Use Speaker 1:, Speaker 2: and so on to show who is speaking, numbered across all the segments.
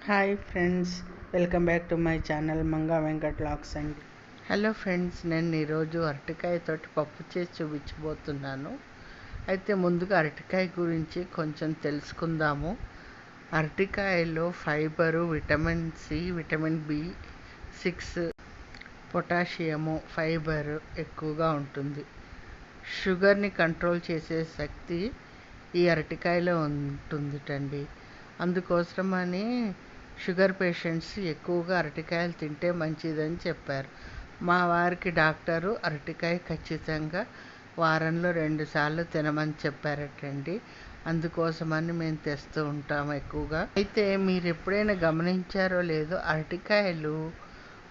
Speaker 1: Hi friends, welcome back to my channel Manga Venkat vlogs అండి. Hello friends, నేను ఈరోజు అరటికాయతోటి పప్పు చేసి చూపించబోతున్నాను. అయితే ముందుగా అరటికాయ గురించి కొంచెం తెలుసుకుందాము. అరటికాయలో fibre, vitamin C, vitamin B6, potassium, fibre ఎక్కువగా ఉంటుంది. షుగర్ని కంట్రోల్ చేసే శక్తి ఈ అరటికాయలో ఉంటుందిటండి. అందుకోసమని షుగర్ పేషెంట్స్ ఎక్కువగా అరటికాయలు తింటే మంచిదని చెప్పారు. మా వారికి డాక్టరు అరటికాయ ఖచ్చితంగా వారంలో 2 సార్లు తినమని చెప్పారటండి. అందుకోసమని మేము తెస్తూ ఉంటాము ఎక్కువగా. అయితే మీరు ఎప్పుడైనా గమనించారో లేదో, అరటికాయలు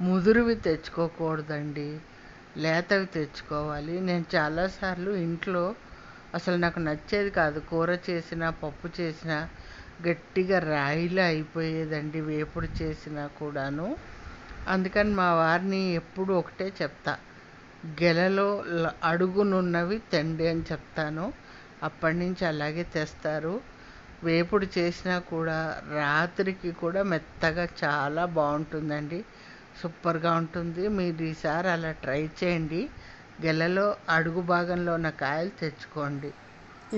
Speaker 1: ముదురువి తెచ్చుకోకూడదండి, లేతవి తెచ్చుకోవాలి. నేను చాలాసార్లు ఇంట్లో అసలు నాకు నచ్చేది కాదు, కూర చేసినా పప్పు చేసినా గట్టిగా రాయిలా అయిపోయేదండి, వేపుడు చేసినా కూడాను. అందుకని మా వారిని ఎప్పుడు ఒకటే చెప్తా, గెలలో అడుగునున్నవి తెండి అని చెప్తాను. అప్పటి నుంచి అలాగే తెస్తారు. వేపుడు చేసినా కూడా రాత్రికి కూడా మెత్తగా చాలా బాగుంటుందండి, సూపర్గా ఉంటుంది. మీరు ఈసారి అలా ట్రై చేయండి, గెలలో అడుగు భాగంలో ఉన్న కాయలు తెచ్చుకోండి.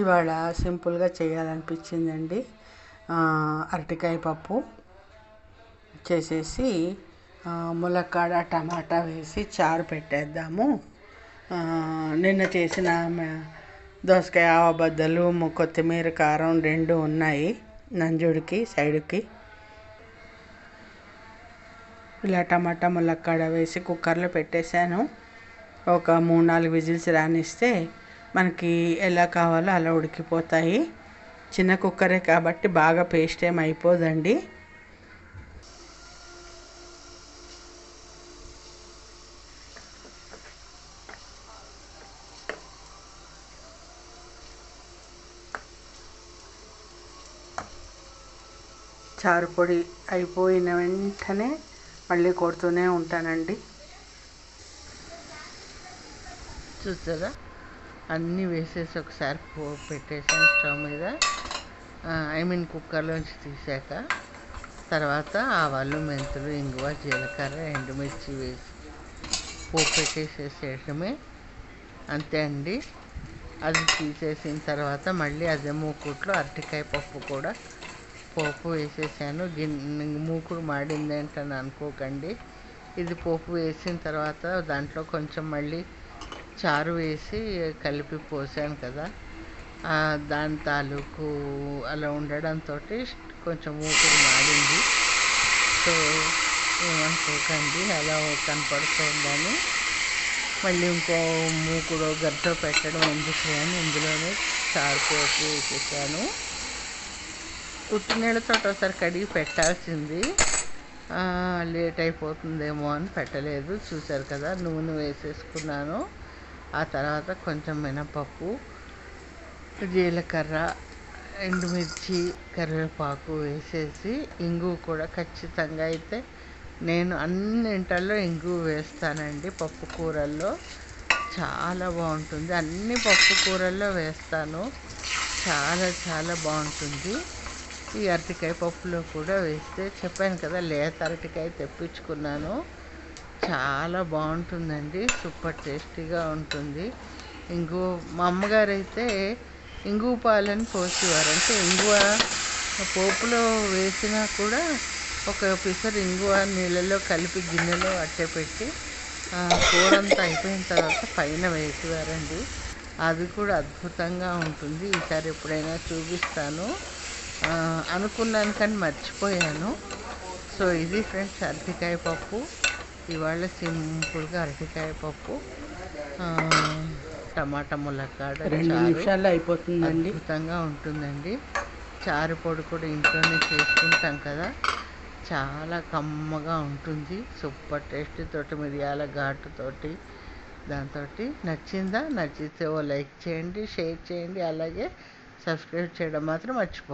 Speaker 1: ఇవాళ సింపుల్గా చేయాలనిపించిందండి. అరటికాయ పప్పు చేసేసి ములక్కాడ, టమాటా వేసి చారు పెట్టేద్దాము. నిన్న చేసిన దోసకాయ ఆవబద్దలు, కొత్తిమీర, కారం 2 ఉన్నాయి నంజుడికి సైడ్కి. ఇలా టమాటా, ములక్కాడ వేసి కుక్కర్లో పెట్టేశాను. ఒక 3-4 విజిల్స్ రానిస్తే మనకి ఎలా కావాలో అలా ఉడికిపోతాయి. చిన్న కుక్కరే కాబట్టి బాగా పేస్ట్ ఏమి అయిపోదండి. చారు పొడి అయిపోయిన వెంటనే మళ్ళీ కొడుతూనే ఉంటానండి. చూసారా, అన్నీ వేసేసి ఒకసారి పెట్టేసాను స్టవ్ మీద. కుక్కర్లోంచి తీసాక తర్వాత ఆవాలు, మెంతులు, ఇంగువ, జీలకర్ర, ఎండుమిర్చి వేసి పోపు పెట్టేసేసేయడమే, అంతే అండి. అది తీసేసిన తర్వాత మళ్ళీ అదే మూకుట్లో అరటికాయ పప్పు కూడా పోపు వేసేసాను. మూకుడు మాడింది ఏంటని అనుకోకండి. ఇది పోపు వేసిన తర్వాత దాంట్లో కొంచెం మళ్ళీ చారు వేసి కలిపి పోసాను కదా, దాని తాలూకు అలా ఉండడంతో కొంచెం మూకుడు మాడింది. సో ఏమనుకోకండి, అలా కనపడుతుందని మళ్ళీ ఇంకో మూకుడు గరిటె పెట్టడం ఎందుకు అని ఇందులోనే చారు పోపు వేసేసాను. ఉట్టి నీళ్ళతో ఒకసారి కడిగి పెట్టాల్సింది, లేట్ అయిపోతుందేమో అని పెట్టలేదు. చూసారు కదా, నూనె వేసేసుకున్నాను. ఆ తర్వాత కొంచెం మినపప్పు, జీలకర్ర, ఎండుమిర్చి, కరివేపాకు వేసేసి ఇంగువ కూడా ఖచ్చితంగా అయితే నేను అన్నింటిలో ఇంగువ వేస్తానండి. పప్పు కూరల్లో చాలా బాగుంటుంది, అన్ని పప్పు కూరల్లో వేస్తాను. చాలా చాలా బాగుంటుంది. ఈ అరటికాయ పప్పులో కూడా వేస్తే, చెప్పాను కదా లేత అరటికాయ తెప్పించుకున్నాను, చాలా బాగుంటుందండి, సూపర్ టేస్టీగా ఉంటుంది. మా అమ్మగారు అయితే ఇంగువ పాలని పోసేవారు. అంటే ఇంగువ పోపులో వేసినా కూడా ఒక పిసరు ఇంగువ నీళ్ళలో కలిపి గిన్నెలో అట్టే పెట్టి కూర అంతా అయిపోయిన తర్వాత పైన వేసేవారండి. అది కూడా అద్భుతంగా ఉంటుంది. ఈసారి ఎప్పుడైనా చూపిస్తాను అనుకున్నాను కానీ మర్చిపోయాను. సో ఇది ఫ్రెండ్స్, అరటికాయ పప్పు. ఇవాళ సింపుల్గా అరటికాయ పప్పు, టమాటా, ములక్కాడ 2 నిమిషాల్లో అయిపోతుందండి, అద్భుతంగా ఉంటుందండి. చారు పొడి కూడా ఇంట్లోనే చేసుకుంటాం కదా, చాలా కమ్మగా ఉంటుంది, సూపర్ టేస్టీ తోటి, మిరియాల ఘాటుతోటి. దాంతో నచ్చిందా? నచ్చితే ఓ లైక్ చేయండి, షేర్ చేయండి, అలాగే సబ్స్క్రైబ్ చేయడం మాత్రం మర్చిపో